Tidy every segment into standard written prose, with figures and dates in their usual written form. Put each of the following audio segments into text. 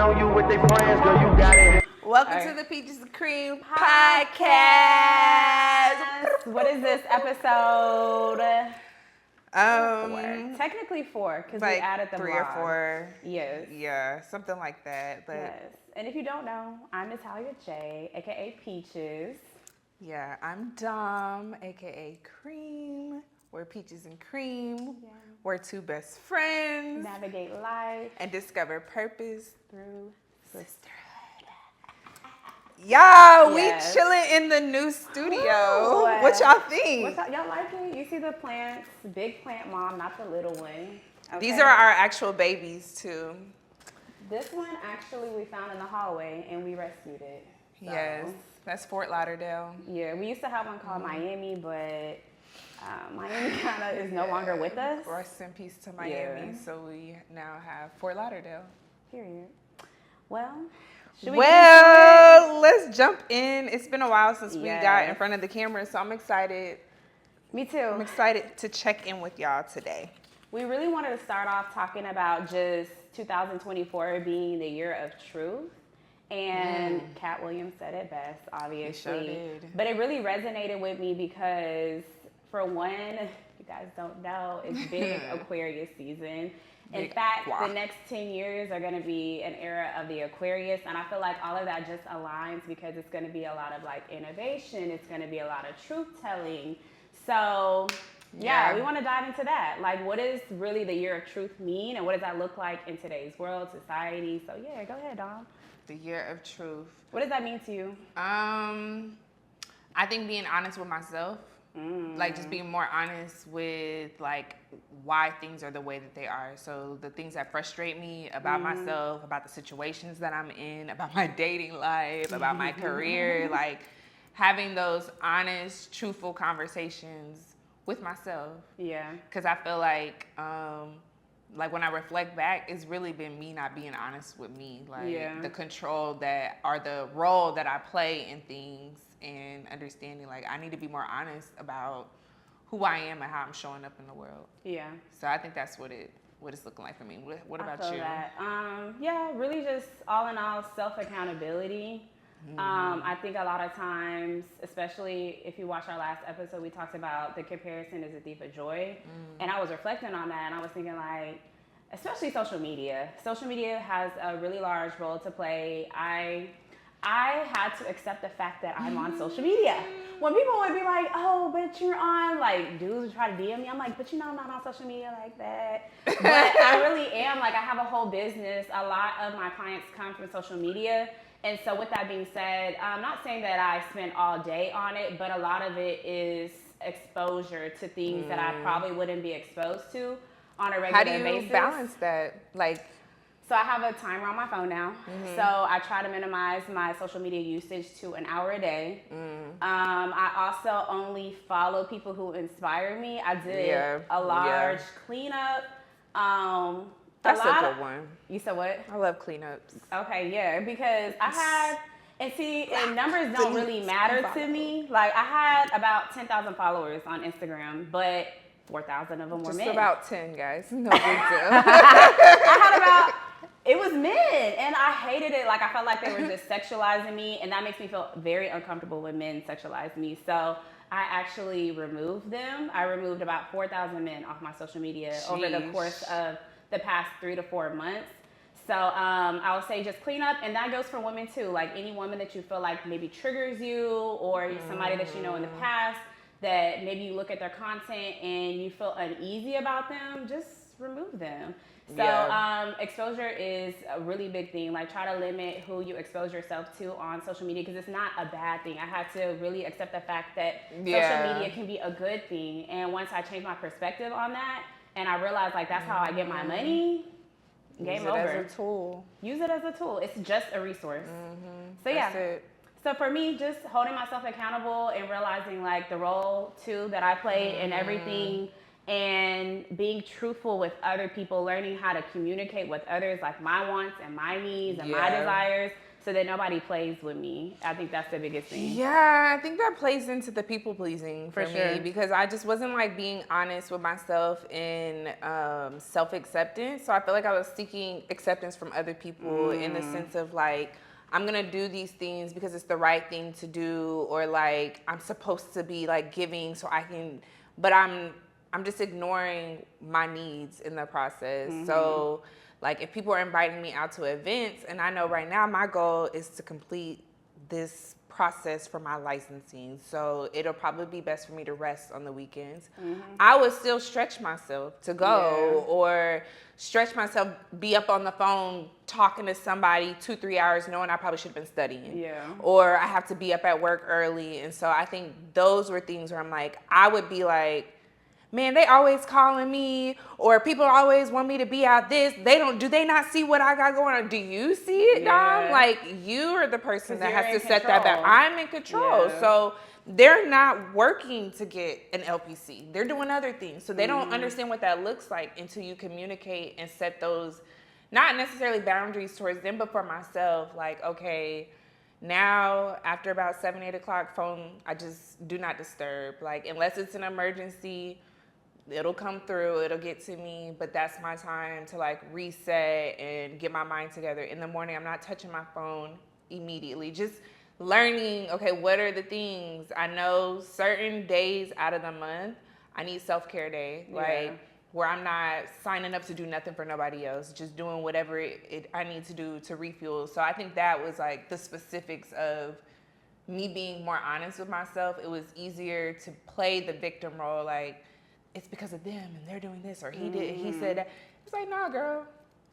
on you with their friends, girl, you got it. Welcome to the Peaches and Cream podcast. What is this episode? Technically 4, because like we added the 3 vlog. or 4. Yes. Yeah, something like that. But yes. And if you don't know, I'm Natalya J, aka Peaches. Yeah, I'm Dom, aka Cream. We're Peaches and Cream. Yeah. We're 2 best friends. Navigate life and discover purpose through sisterhood. Y'all, Yes. we chilling in the new studio. Ooh. What y'all think? Y'all like it? You see the plants, big plant mom, not the little one. Okay. These are our actual babies too. This one actually we found in the hallway and we rescued it. So. Yes, that's Fort Lauderdale. Yeah, we used to have one called Miami, but Miami kind of is no longer with us. Rest in peace to Miami. Yeah. So we now have Fort Lauderdale. Period. Well, let's jump in. It's been a while since we got in front of the camera, so I'm excited. Me too. I'm excited to check in with y'all today. We really wanted to start off talking about just 2024 being the year of truth. And Cat Williams said it best, obviously. He sure did. But it really resonated with me because, for one, you guys don't know, it's big Aquarius season. In fact, the next 10 years are going to be an era of the Aquarius. And I feel like all of that just aligns because it's going to be a lot of like innovation. It's going to be a lot of truth telling. So yeah, we want to dive into that. Like, what does really the year of truth mean? And what does that look like in today's world, society? So yeah, go ahead, Dom. The year of truth. What does that mean to you? I think being honest with myself. Like just being more honest with like why things are the way that they are. So the things that frustrate me about myself, about the situations that I'm in, about my dating life, about my career, like having those honest, truthful conversations with myself. Yeah. Because I feel like when I reflect back, it's really been me not being honest with me. Like the control that, or the role that I play in things, and understanding like I need to be more honest about who I am and how I'm showing up in the world. Yeah. So I think that's what it's looking like for me. What about you? That. Yeah, really just all in all self-accountability. I think a lot of times, especially if you watch our last episode, we talked about the comparison is a thief of joy. And I was reflecting on that and I was thinking like, especially social media. Social media has a really large role to play. I had to accept the fact that I'm on social media. When people would be like, oh, but you're on, like, dudes would try to DM me. I'm like, but you know, I'm not on social media like that. But I really am. Like, I have a whole business. A lot of my clients come from social media. And so with that being said, I'm not saying that I spend all day on it, but a lot of it is exposure to things that I probably wouldn't be exposed to on a regular basis. How do you balance that? Like, so I have a timer on my phone now. So I try to minimize my social media usage to an hour a day. I also only follow people who inspire me. I did a large cleanup. That's a good one. You said what? I love cleanups. Okay, yeah, because I had, and numbers don't really matter to me. Like I had about 10,000 followers on Instagram, but 4,000 of them were men. Just about 10, guys. No big deal. I had about, it was men, and I hated it. Like, I felt like they were just sexualizing me, and that makes me feel very uncomfortable when men sexualize me. So I actually removed them. I removed about 4,000 men off my social media over the course of the past 3 to 4 months. So I would say just clean up, and that goes for women too. Like any woman that you feel like maybe triggers you, or somebody that you know in the past that maybe you look at their content and you feel uneasy about them, just remove them. So exposure is a really big thing. Like try to limit who you expose yourself to on social media because it's not a bad thing. I had to really accept the fact that social media can be a good thing. And once I changed my perspective on that and I realized like that's how I get my money, game over. Use it as a tool. Use it as a tool. It's just a resource. So yeah. That's it. So for me, just holding myself accountable and realizing like the role too that I play in everything and being truthful with other people, learning how to communicate with others, like my wants and my needs and my desires, so that nobody plays with me. I think that's the biggest thing. Yeah, I think that plays into the people pleasing for For me sure. because I just wasn't like being honest with myself in self-acceptance. So I feel like I was seeking acceptance from other people in the sense of like, I'm gonna do these things because it's the right thing to do, or like I'm supposed to be like giving so I can, but I'm just ignoring my needs in the process. So like if people are inviting me out to events, and I know right now my goal is to complete this process for my licensing, so it'll probably be best for me to rest on the weekends. I would still stretch myself to go, or stretch myself, be up on the phone talking to somebody 2-3 hours knowing I probably should have been studying. Or I have to be up at work early. And so I think those were things where I'm like, I would be like, man, they always calling me, or people always want me to be out this. Do they not see what I got going on? Do you see it, Dom? Like, you are the person that has to set that back. I'm in control. So they're not working to get an LPC. They're doing other things. So they don't understand what that looks like until you communicate and set those, not necessarily boundaries towards them, but for myself, like, okay, now after about 7-8 o'clock, phone, I just do not disturb. Like, unless it's an emergency, it'll come through, it'll get to me, but that's my time to like reset and get my mind together. In the morning, I'm not touching my phone immediately. Just learning, okay, what are the things? I know certain days out of the month, I need self-care day, like where I'm not signing up to do nothing for nobody else, just doing whatever I need to do to refuel. So I think that was like the specifics of me being more honest with myself. It was easier to play the victim role, like, it's because of them and they're doing this, or he said that. It's like, nah, girl,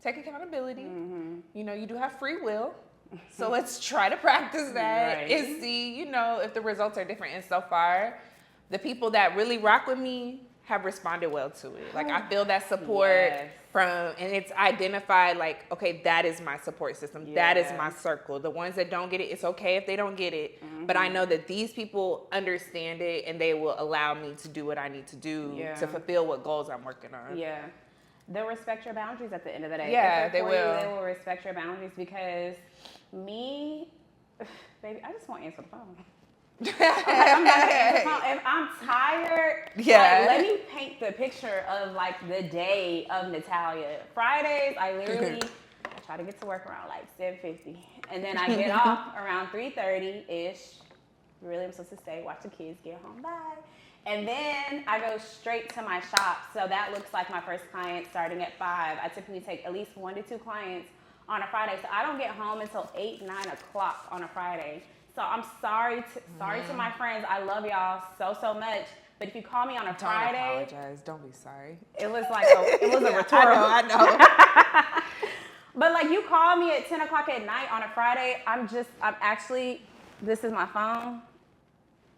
take accountability. You know, you do have free will. So let's try to practice that and see, you know, if the results are different. And so far, the people that really rock with me have responded well to it. Like, I feel that support and it's identified like, okay, that is my support system. That is my circle. The ones that don't get it, it's okay if they don't get it. But I know that these people understand it and they will allow me to do what I need to do to fulfill what goals I'm working on. They'll respect your boundaries at the end of the day. They will. They will respect your boundaries because me, baby, I just won't answer the phone. I'm not gonna answer the phone. If I'm tired, like, let me paint the picture of like the day of Natalya. Fridays, I literally I try to get to work around like 7:50, and then I get off around 3:30-ish. Really, I'm supposed to stay, watch the kids, get home, bye. And then I go straight to my shop. So that looks like my first client starting at 5. I typically take at least 1 to 2 clients on a Friday. So I don't get home until 8-9 o'clock on a Friday. So I'm sorry to my friends. I love y'all so much. But if you call me on a Friday, don't apologize. Don't be sorry. It was like it was a rhetorical. I know. But like, you call me at 10 o'clock at night on a Friday, I'm actually, this is my phone.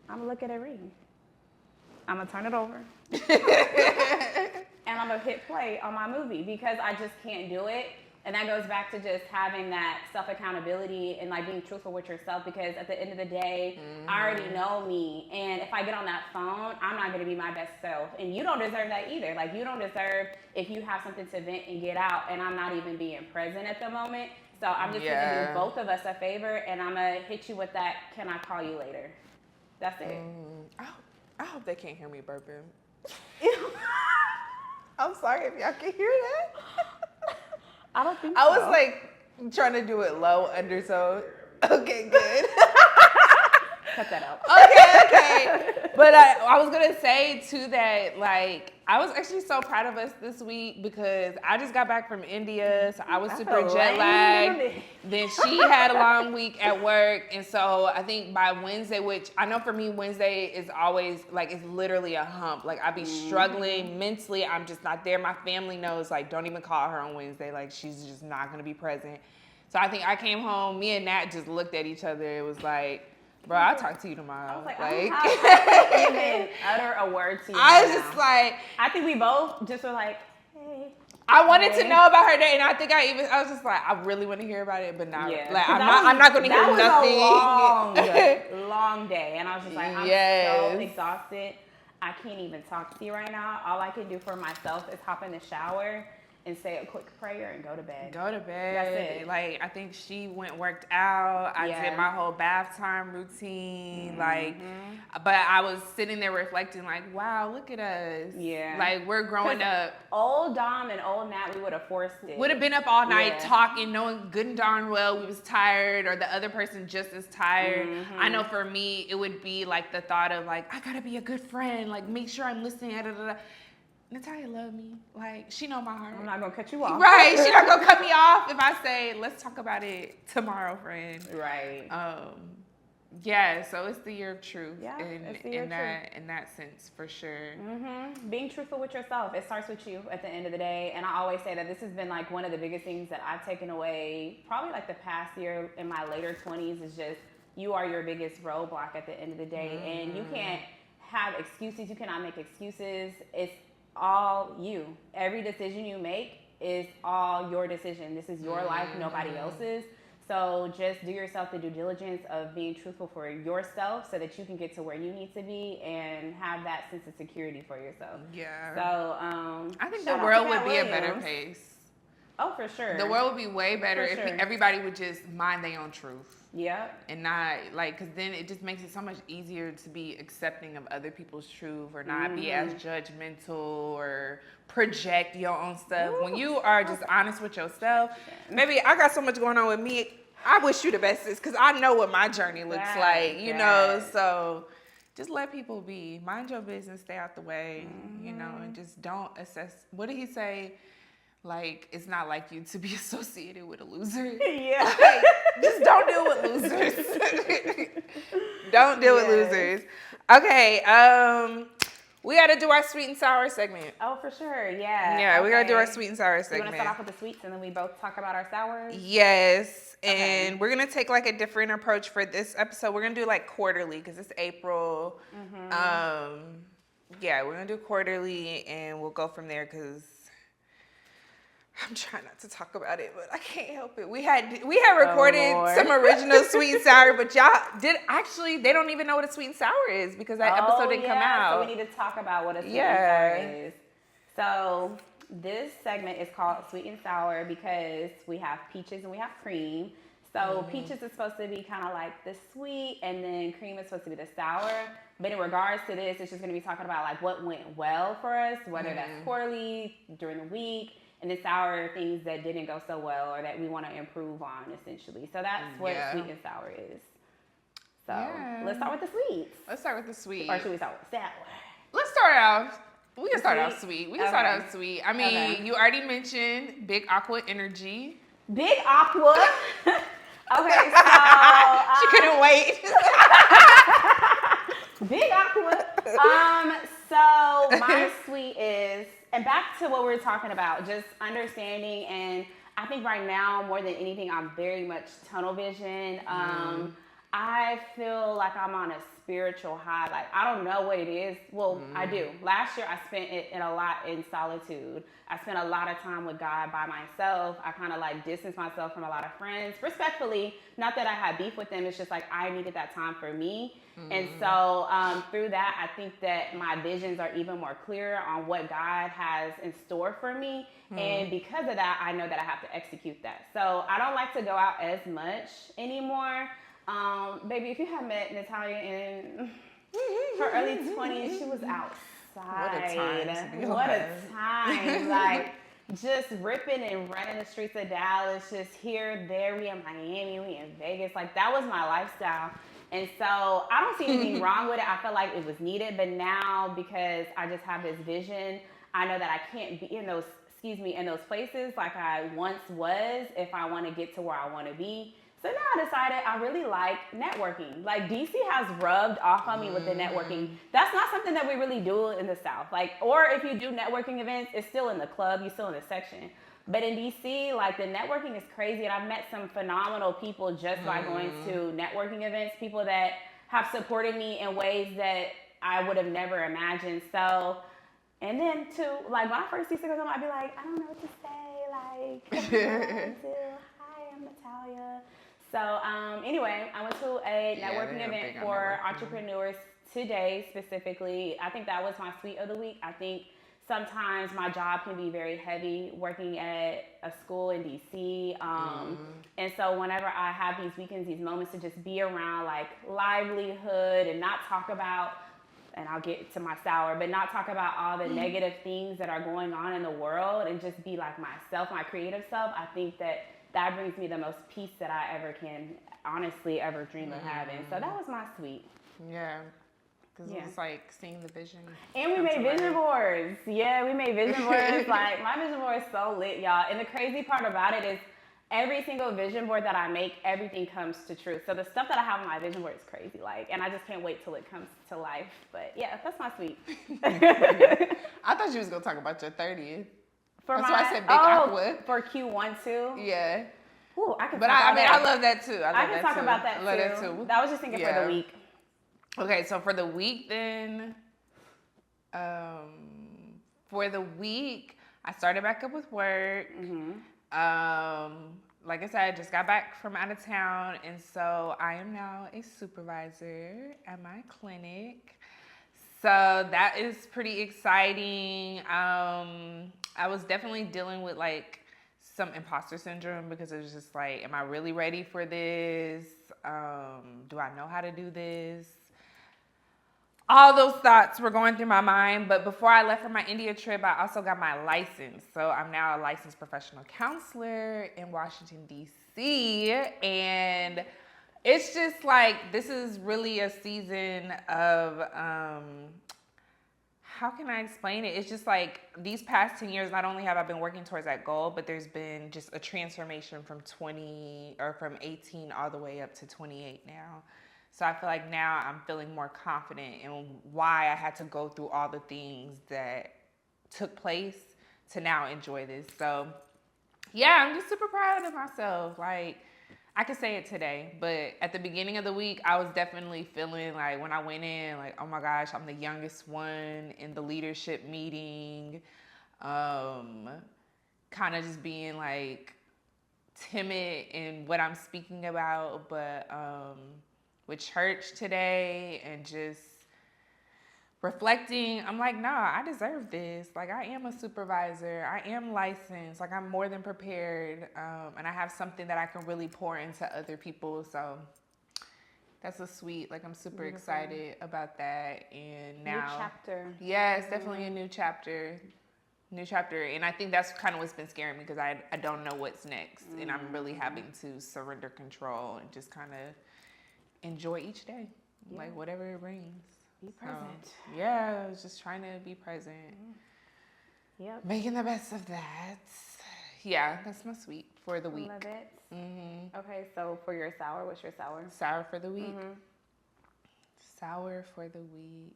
I'm gonna look at it ring. I'm gonna turn it over. And I'm gonna hit play on my movie because I just can't do it. And that goes back to just having that self-accountability and like being truthful with yourself, because at the end of the day, I already know me. And if I get on that phone, I'm not gonna be my best self. And you don't deserve that either. Like, you don't deserve if you have something to vent and get out and I'm not even being present at the moment. So I'm just gonna do both of us a favor, and I'm gonna hit you with that, can I call you later? That's it. I hope they can't hear me burping. I'm sorry if y'all can hear that. I don't think I was like trying to do it low under, so okay, good. Cut that out. Okay. But I was gonna say too that like I was actually so proud of us this week because I just got back from India, so I was super jet lagged. Then she had a long week at work, and so I think by Wednesday, which I know for me Wednesday is always like, it's literally a hump. Like, I be struggling mentally. I'm just not there. My family knows, like, don't even call her on Wednesday. Like, she's just not gonna be present. So I think I came home. Me and Nat just looked at each other. It was like, bro, I'll talk to you tomorrow. I was like, I can't even utter a word to you. I was just like, I think we both just were like, hey. I wanted to know about her day, and I think I was just like, I really want to hear about it, but not like I'm not going to hear nothing. That was a long day, and I was just like, I'm so exhausted. I can't even talk to you right now. All I can do for myself is hop in the shower and say a quick prayer and go to bed. Go to bed. That's it. Like, I think she worked out. I Yeah. did my whole bath time routine. Like, but I was sitting there reflecting, like, wow, look at us. Yeah. Like, we're growing up. Old Dom and old Nat, we would have forced it. Would have been up all night Yeah. talking, knowing good and darn well we was tired, or the other person just as tired. I know for me, it would be like the thought of like, I gotta be a good friend, like make sure I'm listening. Da, da, da. Natalya love me. Like, she know my heart. I'm not gonna cut you off. Right. She not gonna cut me off if I say, let's talk about it tomorrow, friend. Right. Yeah, so it's the year of truth. Yeah, it's the year of truth. In that sense, for sure. Being truthful with yourself. It starts with you at the end of the day. And I always say that this has been like one of the biggest things that I've taken away probably like the past year in my later 20s is just you are your biggest roadblock at the end of the day. And you can't have excuses. You cannot make excuses. It's all you. Every decision you make is all your decision. This is your life, nobody else's. So just do yourself the due diligence of being truthful for yourself so that you can get to where you need to be and have that sense of security for yourself. Yeah. So I think the world would be a better place. Oh, for sure. The world would be way better For if sure. everybody would just mind their own truth. Yeah. And not like, because then it just makes it so much easier to be accepting of other people's truth or not be as judgmental or project your own stuff. When you are just honest with yourself, maybe I got so much going on with me. I wish you the bestest because I know what my journey looks like, you know, so just let people be. Mind your business, stay out the way, you know, and just don't assess. What did he say? Like, it's not like you to be associated with a loser. Yeah. Like, just don't deal with losers. Don't deal with losers. Okay, we got to do our sweet and sour segment. Oh, for sure. Yeah. Yeah, we got to do our Okay. sweet and sour You segment. want to start off with the sweets and then we both talk about our sours? Yes, and Okay. we're going to take like a different approach for this episode. We're going to do like quarterly because it's April. Yeah, we're going to do quarterly and we'll go from there because I'm trying not to talk about it, but I can't help it. We had recorded some original sweet and sour, but they don't even know what a sweet and sour is because that episode didn't come out. So we need to talk about what a sweet and sour is. So this segment is called sweet and sour because we have peaches and we have cream. So peaches is supposed to be kind of like the sweet, and then cream is supposed to be the sour. But in regards to this, it's just going to be talking about like what went well for us, whether that's quarterly, during the week. And the sour things that didn't go so well or that we want to improve on, essentially. So that's what sweet and sour is. So let's start with the sweets. Let's start with the sweet. Or should we start with sour? Let's start off. We can start Sweet? off sweet. We can start off sweet. I mean, you already mentioned Big Aqua Energy. Big Aqua. Okay, so She couldn't wait. Big Aqua. So my sweet is, and back to what we were talking about, just understanding. And I think right now, more than anything, I'm very much tunnel vision. I feel like I'm on a spiritual high. Like, I don't know what it is. Well, I do. Last year, I spent it a lot in solitude. I spent a lot of time with God by myself. I kind of like distanced myself from a lot of friends. Respectfully, not that I had beef with them. It's just like I needed that time for me. And so through that, I think that my visions are even more clear on what God has in store for me. And because of that, I know that I have to execute that. So I don't like to go out as much anymore. Baby, if you had met Natalya in her early 20s, she was outside. What a time. Like, just ripping and running the streets of Dallas, just here, there, we in Miami, we in Vegas. Like, that was my lifestyle. And so I don't see anything wrong with it. I felt like it was needed. But now, because I just have this vision, I know that I can't be in those places like I once was if I want to get to where I want to be. So now I decided I really like networking. Like, DC has rubbed off on me with the networking. That's not something that we really do in the South. Like, or if you do networking events, it's still in the club, you're still in the section. But in DC, like, the networking is crazy. And I've met some phenomenal people just by going to networking events, people that have supported me in ways that I would have never imagined. So, and then too, like, when I first see someone, I'd be like, I don't know what to say. Like, hi, I'm Natalya. So anyway, I went to a networking event for entrepreneurs today specifically. I think that was my sweet of the week. I think sometimes my job can be very heavy, working at a school in DC. And so whenever I have these weekends, these moments to just be around like livelihood and not talk about, and I'll get to my sour, but not talk about all the negative things that are going on in the world and just be like myself, my creative self, I think that brings me the most peace that I ever can honestly ever dream of having. So that was my sweet. Yeah. Because it was like seeing the vision. And we made vision boards. Yeah, we made vision boards. Like, my vision board is so lit, y'all. And the crazy part about it is every single vision board that I make, everything comes to truth. So the stuff that I have on my vision board is crazy. Like, and I just can't wait till it comes to life. But yeah, that's my sweet. I thought you was going to talk about your 30th. That's why I said Big Aqua. For Q1 too? Yeah. Ooh, I can but talk about that. I love that too. I can talk about that too. That was just thinking for the week. Okay, so for the week then, for the week, I started back up with work. Like I said, I just got back from out of town, and so I am now a supervisor at my clinic. So that is pretty exciting. I was definitely dealing with like some imposter syndrome because it was just like, am I really ready for this? Do I know how to do this? All those thoughts were going through my mind, but before I left for my India trip, I also got my license. So I'm now a licensed professional counselor in Washington, D.C. And it's just like, this is really a season of, how can I explain it? It's just like these past 10 years, not only have I been working towards that goal, but there's been just a transformation from 18 all the way up to 28 now. So I feel like now I'm feeling more confident in why I had to go through all the things that took place to now enjoy this. So yeah, I'm just super proud of myself. Like, I could say it today, but at the beginning of the week, I was definitely feeling like when I went in, like, oh my gosh, I'm the youngest one in the leadership meeting. Kind of just being like timid in what I'm speaking about, but with church today and just reflecting, I'm like, nah, I deserve this. Like, I am a supervisor. I am licensed. Like, I'm more than prepared. And I have something that I can really pour into other people. So that's a sweet, like, I'm super excited about that. And now, new chapter. Yeah, it's definitely a new chapter. New chapter. And I think that's kind of what's been scaring me because I don't know what's next. And I'm really having to surrender control and just kind of enjoy each day, like whatever it brings. Be present. Yeah, I was just trying to be present. Yep. Making the best of that. Yeah, that's my sweet for the week. Love it. Okay, so for your sour, what's your sour? Sour for the week. Sour for the week.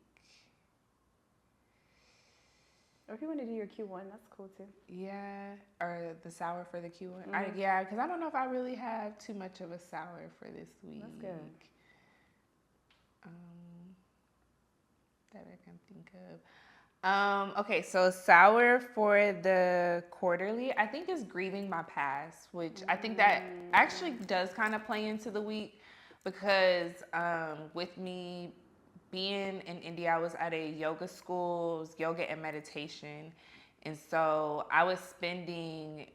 Or if you want to do your Q1, that's cool too. Yeah, or the sour for the Q1. Yeah, because I don't know if I really have too much of a sour for this week. That's good. That I can think of. Okay, so sour for the quarterly, I think is grieving my past, which I think that actually does kind of play into the week because with me being in India, I was at a yoga school, it was yoga and meditation. And so I was spending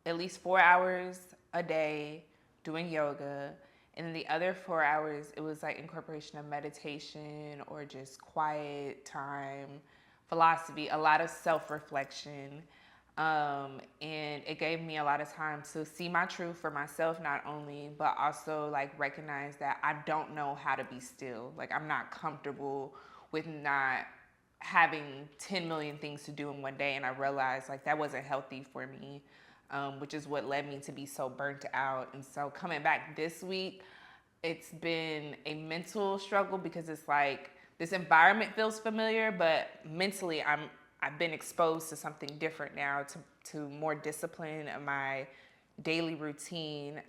at least 4 hours a day doing yoga. And then the other 4 hours, it was like incorporation of meditation or just quiet time, philosophy, a lot of self-reflection. And it gave me a lot of time to see my truth for myself, not only, but also like recognize that I don't know how to be still. Like, I'm not comfortable with not having 10 million things to do in one day. And I realized like that wasn't healthy for me, which is what led me to be so burnt out. And so coming back this week, it's been a mental struggle because it's like this environment feels familiar, but mentally I've been exposed to something different now, to more discipline in my daily routine,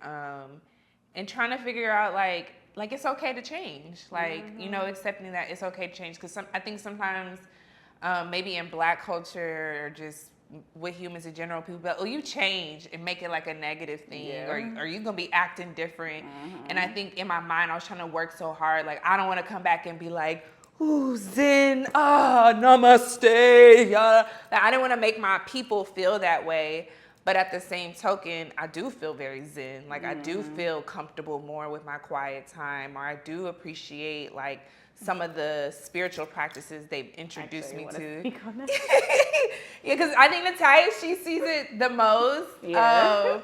and trying to figure out like it's okay to change, like you know, accepting that it's okay to change. Because I think sometimes maybe in Black culture or just with humans in general, people be like, oh, you change and make it like a negative thing, or you gonna be acting different. And I think in my mind I was trying to work so hard, like I don't want to come back and be like, ooh, Zen, namaste. Yeah. I didn't want to make my people feel that way. But at the same token, I do feel very Zen. Like I do feel comfortable more with my quiet time, or I do appreciate like some of the spiritual practices they've introduced me to. Yeah, because I think Natalya, she sees it the most. Yeah.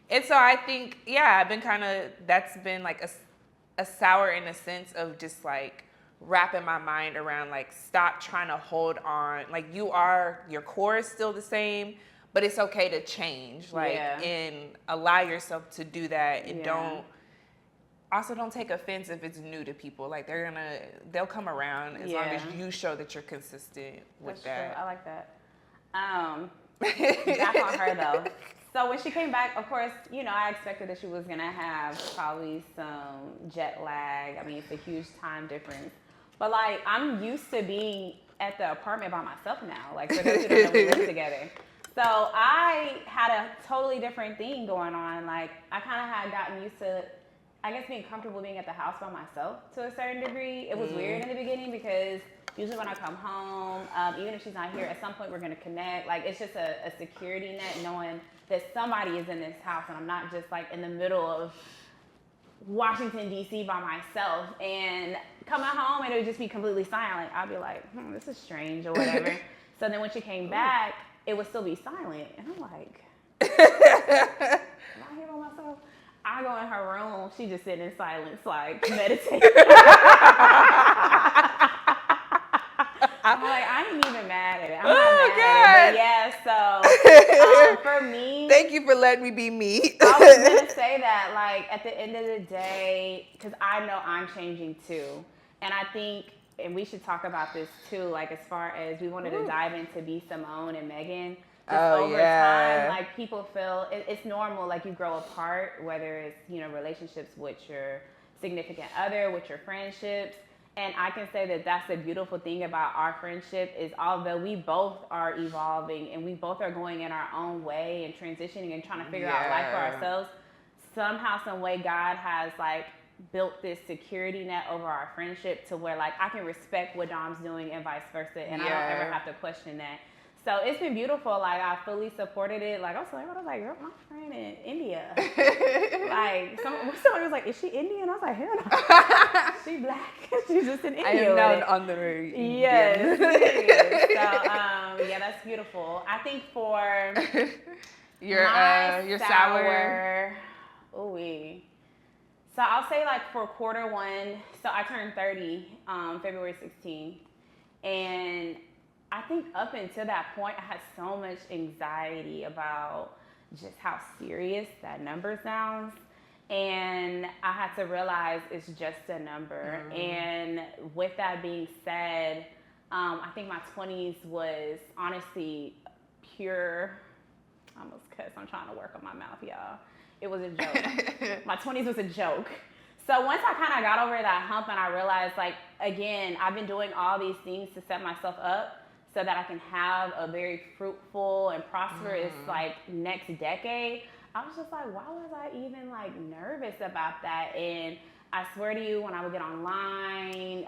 And so I think, yeah, I've been that's been like a sour in a sense of just like wrapping my mind around like, stop trying to hold on. Like your core is still the same, but it's okay to change. Like, and allow yourself to do that, and don't take offense if it's new to people. Like they'll come around as long as you show that you're consistent with that. True. I like that. Back on her though. So when she came back, of course, I expected that she was gonna have probably some jet lag. I mean, it's a huge time difference. But like, I'm used to being at the apartment by myself now. Like, for those who don't know, we live together. So I had a totally different thing going on. Like, I kind of had gotten used to, I guess, being comfortable being at the house by myself to a certain degree. It was weird in the beginning because usually when I come home, even if she's not here, at some point we're gonna connect. Like, it's just a security net knowing that somebody is in this house and I'm not just like in the middle of Washington, D.C. by myself. And coming home and it would just be completely silent. I'd be like, this is strange or whatever. So then when she came back, it would still be silent. And I'm like, am I here by myself? I go in her room. She just sitting in silence, like meditating. I'm like, I ain't even mad at it. I'm not mad at it. But yeah, so for me. Thank you for letting me be me. I was going to say that, like, at the end of the day, because I know I'm changing too. And I think, and we should talk about this too, like, as far as we wanted to dive into B. Simone and Megan. Over time, like, people feel it's normal, like, you grow apart, whether it's, relationships with your significant other, with your friendships. And I can say that that's the beautiful thing about our friendship is although we both are evolving and we both are going in our own way and transitioning and trying to figure out life for ourselves, somehow, some way, God has, like, built this security net over our friendship to where, like, I can respect what Dom's doing and vice versa, and I don't ever have to question that. So it's been beautiful. Like, I fully supported it. Like, I was like, girl, my friend in India. Like, somebody was like, is she Indian? I was like, hell no. She black. She's just in India. I am not honorary Indian. Yes, it is. So, yeah, that's beautiful. I think for your sour. Ooh. So I'll say, like, for quarter one, so I turned 30 February 16th. And I think up until that point, I had so much anxiety about just how serious that number sounds. And I had to realize it's just a number. And with that being said, I think my 20s was honestly pure, I almost cuss, I'm trying to work on my mouth, y'all. It was a joke. My 20s was a joke. So once I kind of got over that hump and I realized, like, again, I've been doing all these things to set myself up so that I can have a very fruitful and prosperous, like, next decade, I was just like, why was I even, like, nervous about that? And I swear to you, when I would get online,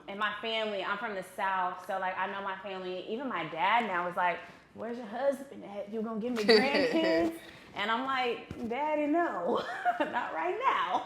and my family, I'm from the South, so, like, I know my family, even my dad now is like, where's your husband at? You gonna give me grandkids? And I'm like, Daddy, no, not right now.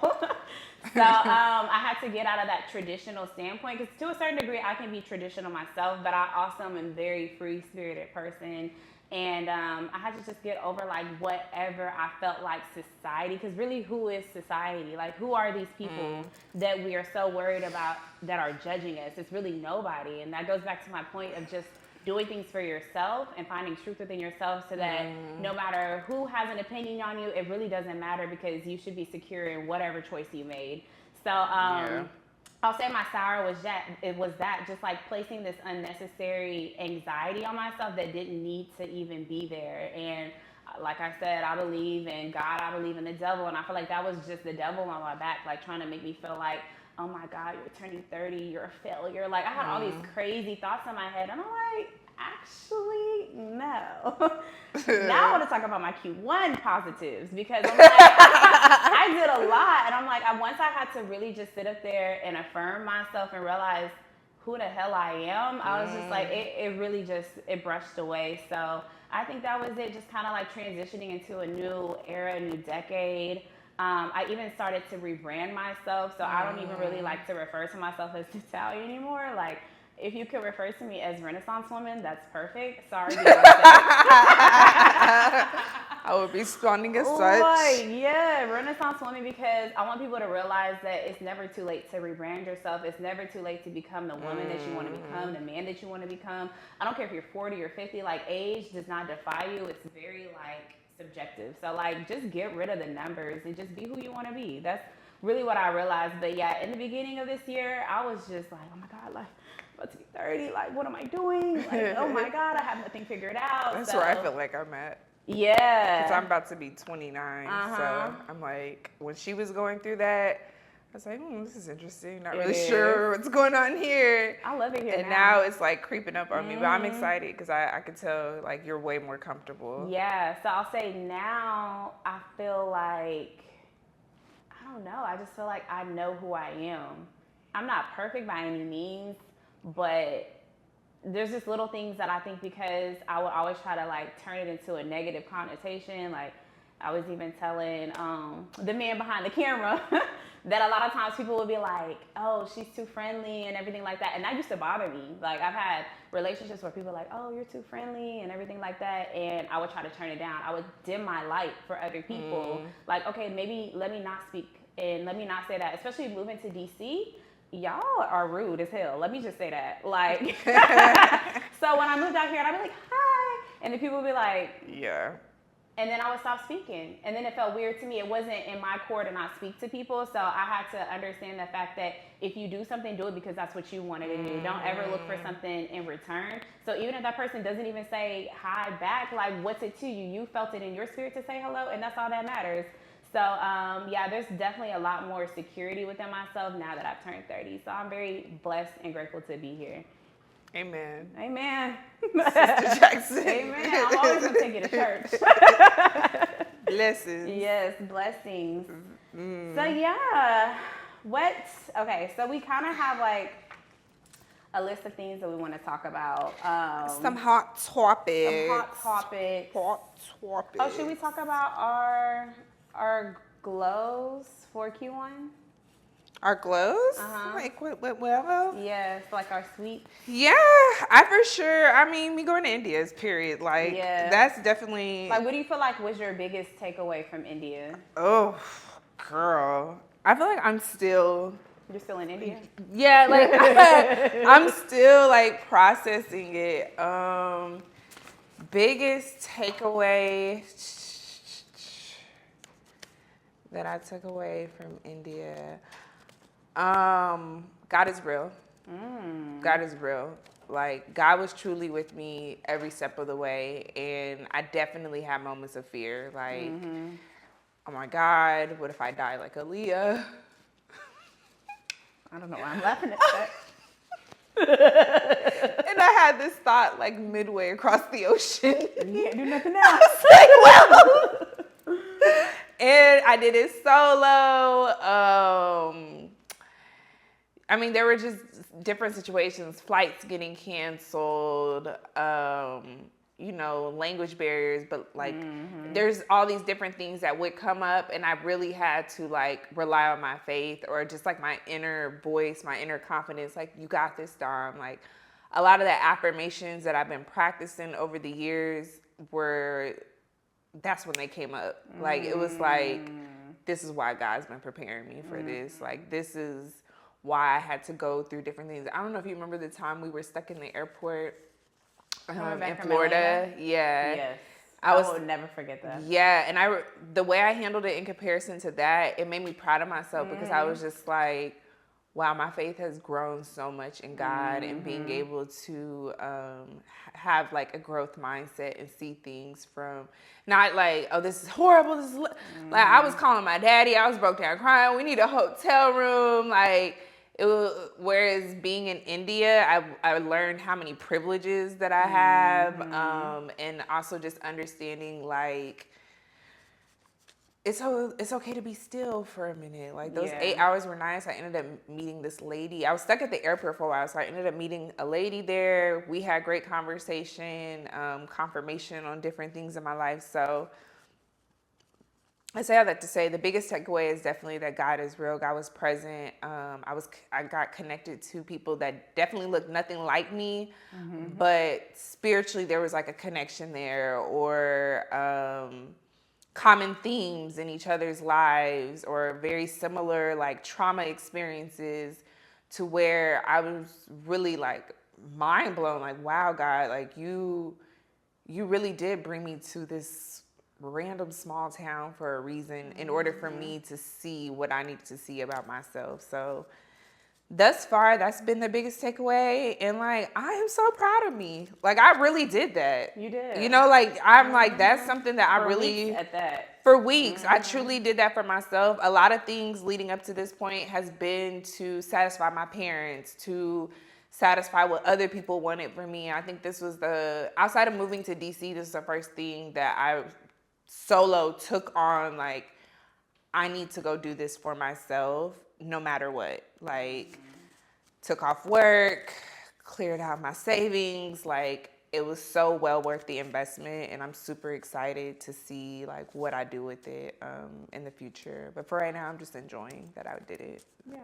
So I had to get out of that traditional standpoint because to a certain degree, I can be traditional myself, but I also am a very free-spirited person. And I had to just get over, like, whatever I felt like society, because really, who is society? Like, who are these people that we are so worried about that are judging us? It's really nobody. And that goes back to my point of just doing things for yourself and finding truth within yourself so that no matter who has an opinion on you, it really doesn't matter because you should be secure in whatever choice you made. So I'll say my sour was that just like placing this unnecessary anxiety on myself that didn't need to even be there. And like I said, I believe in God, I believe in the devil, and I feel like that was just the devil on my back, like trying to make me feel like, oh my God, you're turning 30, you're a failure. Like, I had all these crazy thoughts in my head, and I'm like, actually, no. Now I want to talk about my Q1 positives, because I'm like, I did a lot, and I'm like, once I had to really just sit up there and affirm myself and realize who the hell I am. I was just like, it really just, it brushed away. So I think that was it, just kind of like transitioning into a new era, a new decade. I even started to rebrand myself, so I don't even really like to refer to myself as Natalya anymore. Like, if you could refer to me as Renaissance woman, that's perfect. Sorry, I would be responding as such. Right, yeah, Renaissance woman, because I want people to realize that it's never too late to rebrand yourself. It's never too late to become the woman that you want to become, the man that you want to become. I don't care if you're 40 or 50, like age does not define you. It's very like subjective. So like just get rid of the numbers and just be who you want to be. That's really what I realized. But yeah, in the beginning of this year, I was just like, oh my God, like I'm about to be 30. Like, what am I doing? Like, oh my God, I have nothing figured out. That's where I feel like I'm at. Yeah. Because I'm about to be 29. So I'm like, when she was going through that, I was like, this is interesting. Not really sure what's going on here. I love it here and now it's like creeping up on me. But I'm excited because I can tell like you're way more comfortable. Yeah. So I'll say now I feel like, I don't know. I just feel like I know who I am. I'm not perfect by any means, but there's just little things that I think, because I would always try to like turn it into a negative connotation. Like I was even telling the man behind the camera that a lot of times people would be like, oh, she's too friendly and everything like that. And that used to bother me. Like I've had relationships where people are like, oh, you're too friendly and everything like that. And I would try to turn it down. I would dim my light for other people. Like, okay, maybe let me not speak and let me not say that. Especially moving to DC. Y'all are rude as hell. Let me just say that. Like, so when I moved out here, and I'd be like, hi. And then people would be like, yeah. And then I would stop speaking. And then it felt weird to me. It wasn't in my core to not speak to people. So I had to understand the fact that if you do something, do it because that's what you wanted to do. Don't ever look for something in return. So even if that person doesn't even say hi back, like, what's it to you? You felt it in your spirit to say hello, and that's all that matters. So, yeah, there's definitely a lot more security within myself now that I've turned 30. So I'm very blessed and grateful to be here. Amen. Amen. Sister Jackson. Amen. I'm always going to take you to church. Blessings. Yes, blessings. So, yeah. Okay, so we kind of have like a list of things that we want to talk about. Some hot topics. Oh, should we talk about our glows for Q1? Our glows? Like what? Yes, like our sweet. Yeah, I for sure. I mean, me going to India is period. Like, that's definitely. Like, what do you feel like was your biggest takeaway from India? Oh, girl. I feel like I'm still. You're still in India? Yeah, like I'm still like processing it. Biggest takeaway that I took away from India. God is real. God is real. Like, God was truly with me every step of the way, and I definitely had moments of fear. Like, oh my God, what if I die like Aaliyah? I don't know why I'm laughing at that. And I had this thought like midway across the ocean. You can't do nothing else. Like, well. And I did it solo. I mean, there were just different situations, flights getting canceled, language barriers, but like there's all these different things that would come up, and I really had to like rely on my faith or just like my inner voice, my inner confidence, like, you got this, Dom. Like, a lot of the affirmations that I've been practicing over the years that's when they came up. Like, it was like, this is why God's been preparing me for this. Like, this is why I had to go through different things. I don't know if you remember the time we were stuck in the airport in Florida. Yeah. Yes. I will never forget that. Yeah, and the way I handled it in comparison to that, it made me proud of myself because I was just like, wow, my faith has grown so much in God, and being able to have like a growth mindset and see things from not like, oh, this is horrible. This is like, I was calling my daddy. I was broke down crying. We need a hotel room. Like, whereas being in India, I learned how many privileges that I have, and also just understanding like it's okay to be still for a minute. Like those Yeah. 8 hours were nice. I ended up meeting this lady. I was stuck at the airport for a while, so I ended up meeting a lady there. We had great conversation, confirmation on different things in my life. So I say all that to say the biggest takeaway is definitely that God is real. God was present. I got connected to people that definitely looked nothing like me, but spiritually there was like a connection there, or common themes in each other's lives, or very similar like trauma experiences, to where I was really like mind blown. Like, wow, God, like you really did bring me to this random small town for a reason, in order for me to see what I need to see about myself. So thus far, that's been the biggest takeaway. And like, I am so proud of me. Like, I really did that. You did. You know, like, I'm like, that's something that I For really, weeks at that. for weeks, I truly did that for myself. A lot of things leading up to this point has been to satisfy my parents, to satisfy what other people wanted for me. I think this was outside of moving to DC, this is the first thing that I solo took on. Like, I need to go do this for myself no matter what. Like, took off work, cleared out my savings. Like, it was so well worth the investment, and I'm super excited to see like what I do with it in the future. But for right now, I'm just enjoying that I did it. Yeah.